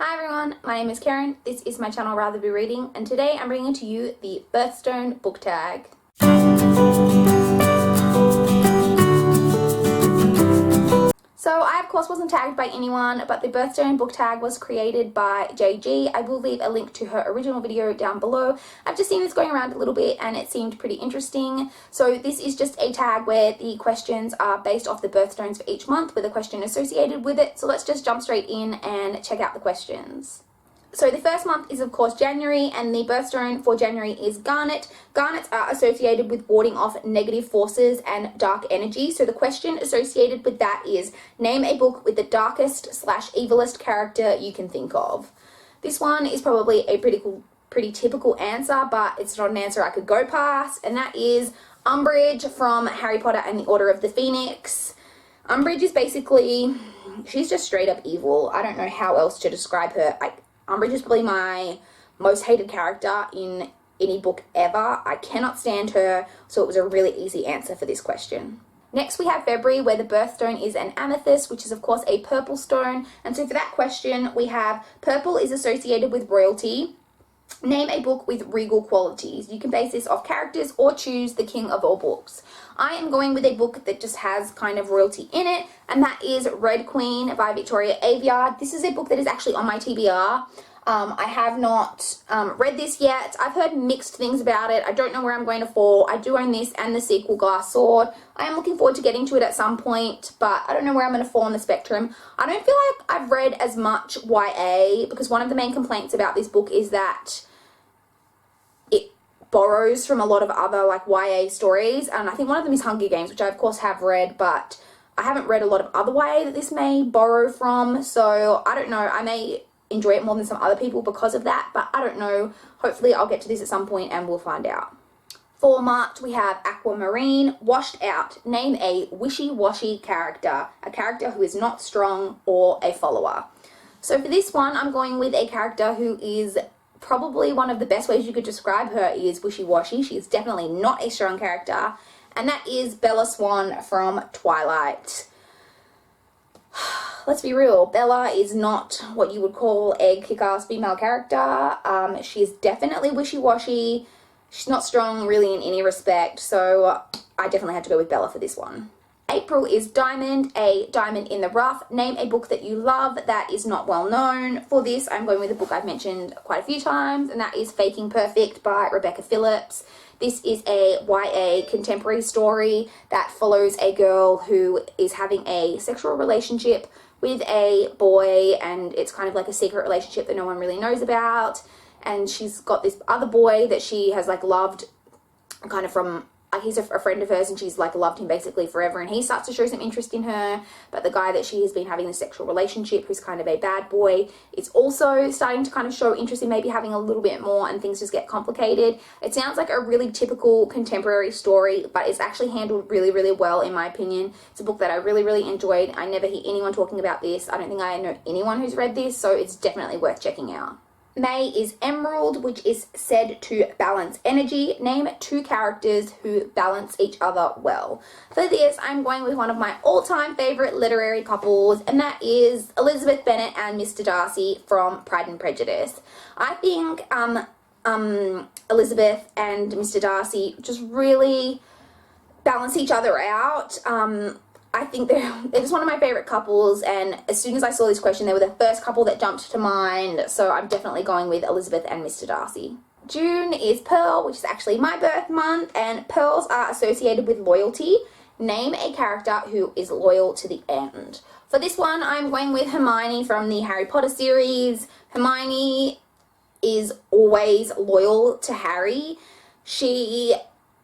Hi everyone, my name is Karen, this is my channel RatherBeReading, and today I'm bringing to you the Birthstone Book Tag. So I of course wasn't tagged by anyone, but the Birthstone Book Tag was created by JG. I will leave a link to her original video down below. I've just seen this going around a little bit and it seemed pretty interesting. So this is just a tag where the questions are based off the birthstones for each month with a question associated with it. So let's just jump straight in and check out the questions. So the first month is of course January, and the birthstone for January is garnet. Garnets are associated with warding off negative forces and dark energy. So the question associated with that is, name a book with the darkest / evilest character you can think of. This one is probably a pretty typical answer, but it's not an answer I could go past, and that is Umbridge from Harry Potter and the Order of the Phoenix. Umbridge is basically, she's just straight up evil. I don't know how else to describe her. Umbridge is probably my most hated character in any book ever. I cannot stand her, so it was a really easy answer for this question. Next we have February, where the birthstone is an amethyst, which is of course a purple stone. And so for that question we have purple is associated with royalty. Name a book with regal qualities. You can base this off characters or choose the king of all books. I am going with a book that just has kind of royalty in it, and that is Red Queen by Victoria Aveyard. This is a book that is actually on my TBR. I have not read this yet. I've heard mixed things about it. I don't know where I'm going to fall. I do own this and the sequel Glass Sword. I am looking forward to getting to it at some point, but I don't know where I'm going to fall on the spectrum. I don't feel like I've read as much YA, because one of the main complaints about this book is that it borrows from a lot of other like YA stories, and I think one of them is Hunger Games, which I of course have read, but I haven't read a lot of other YA that this may borrow from, so I don't know. I may enjoy it more than some other people because of that, but I don't know. Hopefully I'll get to this at some point and we'll find out. For March we have Aquamarine, washed out. Name a wishy-washy character, a character who is not strong or a follower. So for this one I'm going with a character who is probably one of the best ways you could describe her is wishy-washy. She is definitely not a strong character, and that is Bella Swan from Twilight. Let's be real, Bella is not what you would call a kick-ass female character. She's definitely wishy-washy. She's not strong really in any respect, so I definitely had to go with Bella for this one. April is Diamond, a diamond in the rough. Name a book that you love that is not well known. For this, I'm going with a book I've mentioned quite a few times, and that is Faking Perfect by Rebecca Phillips. This is a YA contemporary story that follows a girl who is having a sexual relationship with a boy, and it's kind of like a secret relationship that no one really knows about. And she's got this other boy that she has like loved kind of from, he's a friend of hers, and she's like loved him basically forever, and he starts to show some interest in her. But the guy that she has been having the sexual relationship, who's kind of a bad boy, is also starting to kind of show interest in maybe having a little bit more, and things just get complicated. It sounds like a really typical contemporary story, but it's actually handled really, really well in my opinion. It's a book that I really, really enjoyed. I never hear anyone talking about this. I don't think I know anyone who's read this, so it's definitely worth checking out. May is Emerald, which is said to balance energy. Name 2 characters who balance each other well. For this, I'm going with one of my all-time favorite literary couples, and that is Elizabeth Bennet and Mr. Darcy from Pride and Prejudice. I think Elizabeth and Mr. Darcy just really balance each other out. I think they're just one of my favorite couples, and as soon as I saw this question, they were the first couple that jumped to mind, so I'm definitely going with Elizabeth and Mr. Darcy. June is Pearl, which is actually my birth month, and pearls are associated with loyalty. Name a character who is loyal to the end. For this one, I'm going with Hermione from the Harry Potter series. Hermione is always loyal to Harry. She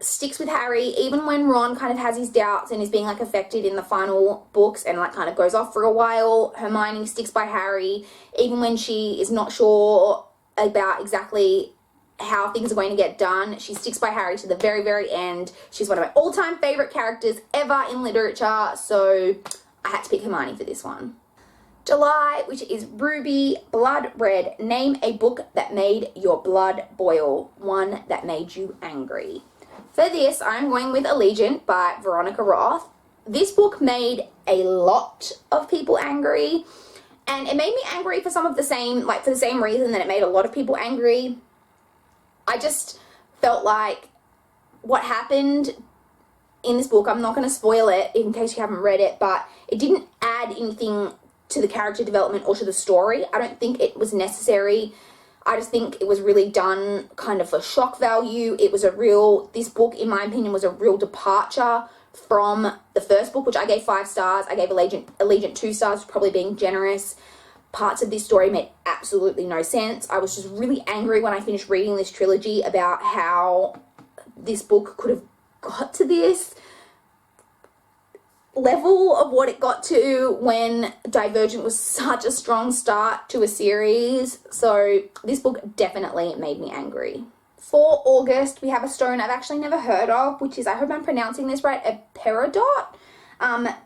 sticks with Harry even when Ron kind of has his doubts and is being like affected in the final books and like kind of goes off for a while. Hermione sticks by Harry even when she is not sure about exactly how things are going to get done. She sticks by Harry to the very, very end. She's one of my all-time favorite characters ever in literature, so I had to pick Hermione for this one. July, which is Ruby, Blood Red. Name a book that made your blood boil, one that made you angry. For this, I'm going with Allegiant by Veronica Roth. This book made a lot of people angry, And it made me angry for some of the same, like for the same reason that it made a lot of people angry. I just felt like what happened in this book, I'm not going to spoil it in case you haven't read it, but it didn't add anything to the character development or to the story. I don't think it was necessary. I just think it was really done kind of for shock value. It was this book, in my opinion, was a real departure from the first book, which I gave 5 stars. I gave Allegiant 2 stars, probably being generous. Parts of this story made absolutely no sense. I was just really angry when I finished reading this trilogy about how this book could have got to this level of what it got to when Divergent was such a strong start to a series. So this book definitely made me angry. For August, we have a stone I've actually never heard of, which is, I hope I'm pronouncing this right, a peridot.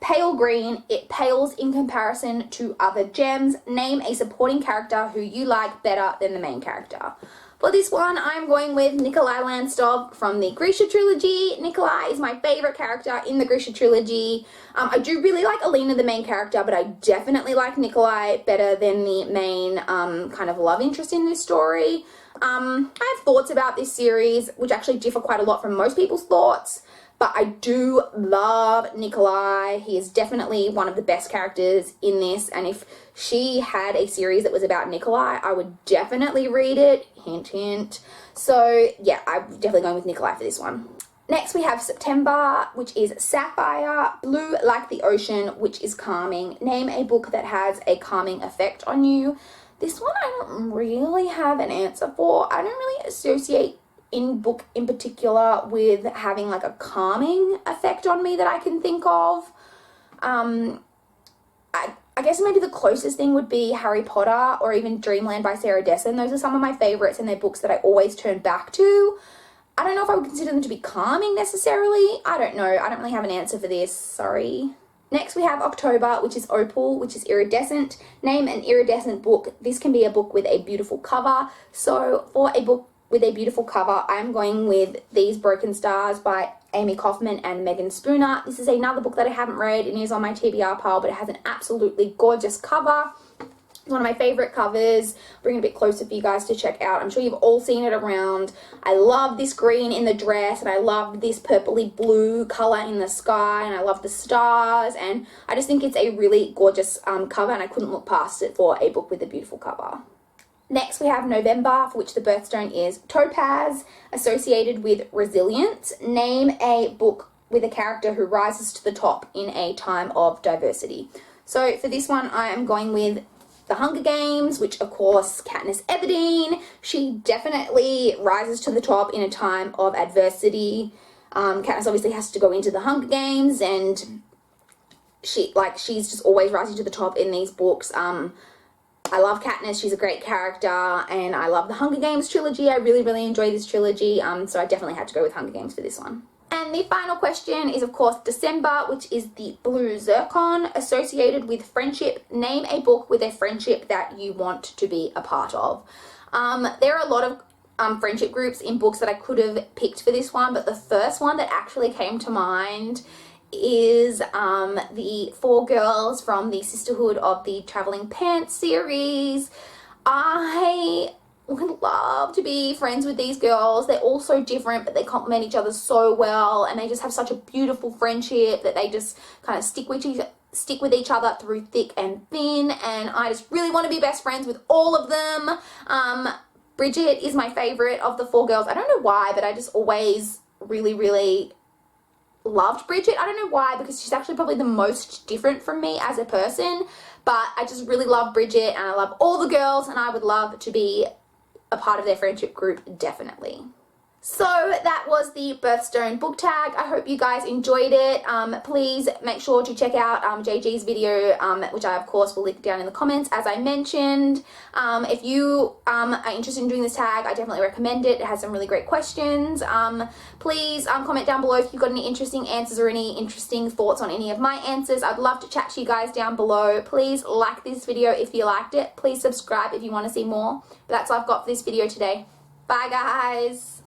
Pale green, it pales in comparison to other gems. Name a supporting character who you like better than the main character. For this one, I'm going with Nikolai Landstov from the Grisha trilogy. Nikolai is my favorite character in the Grisha trilogy. I do really like Alina, the main character, but I definitely like Nikolai better than the main kind of love interest in this story. I have thoughts about this series, which actually differ quite a lot from most people's thoughts. But I do love Nikolai. He is definitely one of the best characters in this. And if she had a series that was about Nikolai, I would definitely read it. Hint, hint. So yeah, I'm definitely going with Nikolai for this one. Next we have September, which is Sapphire, blue like the ocean, which is calming. Name a book that has a calming effect on you. This one I don't really have an answer for. I don't really associate in book in particular with having like a calming effect on me that I can think of. I guess maybe the closest thing would be Harry Potter or even Dreamland by Sarah Dessen. Those are some of my favorites and they're books that I always turn back to. I don't know if I would consider them to be calming necessarily. I don't know. I don't really have an answer for this. Sorry. Next we have October, which is Opal, which is iridescent. Name an iridescent book. This can be a book with a beautiful cover. So for a book with a beautiful cover, I'm going with These Broken Stars by Amy Kaufman and Megan Spooner. This is another book that I haven't read and is on my TBR pile, but it has an absolutely gorgeous cover. It's one of my favorite covers. Bring it a bit closer for you guys to check out. I'm sure you've all seen it around. I love this green in the dress, and I love this purpley blue color in the sky, and I love the stars, and I just think it's a really gorgeous cover, and I couldn't look past it for a book with a beautiful cover. Next we have November, for which the birthstone is Topaz, associated with resilience. Name a book with a character who rises to the top in a time of diversity. So for this one, I am going with The Hunger Games, which of course Katniss Everdeen, she definitely rises to the top in a time of adversity. Katniss obviously has to go into the Hunger Games, and she's just always rising to the top in these books. I love Katniss, she's a great character, and I love the Hunger Games trilogy. I really, really enjoy this trilogy, so I definitely had to go with Hunger Games for this one. And the final question is, of course, December, which is the Blue Zircon, associated with friendship. Name a book with a friendship that you want to be a part of. There are a lot of friendship groups in books that I could have picked for this one, but the first one that actually came to mind is the 4 girls from the Sisterhood of the Traveling Pants series. I would love to be friends with these girls. They're all so different, but they complement each other so well, and they just have such a beautiful friendship that they just kind of stick with each other through thick and thin, and I just really want to be best friends with all of them. Bridget is my favorite of the 4 girls. I don't know why, but I just always really, really loved Bridget. I don't know why, because she's actually probably the most different from me as a person, but I just really love Bridget, and I love all the girls, and I would love to be a part of their friendship group, definitely. So that was the Birthstone Book Tag. I hope you guys enjoyed it. Please make sure to check out JG's video, which I of course will link down in the comments as I mentioned. If you are interested in doing this tag, I definitely recommend it. It has some really great questions. Please comment down below if you've got any interesting answers or any interesting thoughts on any of my answers. I'd love to chat to you guys down below. Please like this video if you liked it. Please subscribe if you want to see more. But that's all I've got for this video today. Bye guys!